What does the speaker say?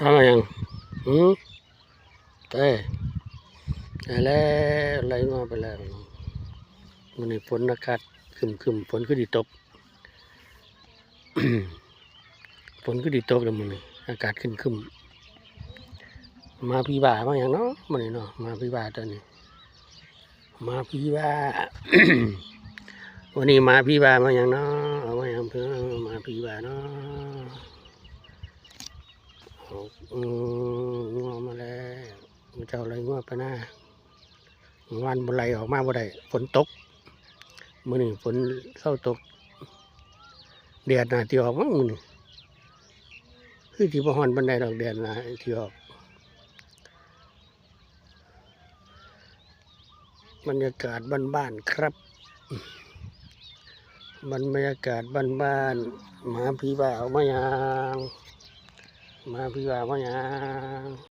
ทำยังอืมเต้ไปแล้วไหลมาไปแล้วมันนี่ฝนอากาศคึมฝนก็ดีตก ฝนก็ดีตกแล้วมันนี่อากาศคึมมาพี่บ่ามาอย่างเนาะมันนี่เนาะมาพี่บ่าตอนนี้มาพี่บ่า วันนี้มาพี่บ่ามาอย่างเนาะเอามาอย่างเพื่อมาพี่บ่าเนาะงัวมาแล้วมันเจ้าอะไรงัวไปหน้าวันบนไหลออกมาบ่ได้ฝนตกมื้อนี้ฝนเข้าตกแดดน่ะที่ออกมั้งมื้อนี้คือที่บ่ฮ้อนปานใดดอกแดดน่ะที่ออกบรรยากาศบ้านๆครับบรรยากาศบ้านๆมาพี่บ่าวมายังมาพี่บ่าวมายัง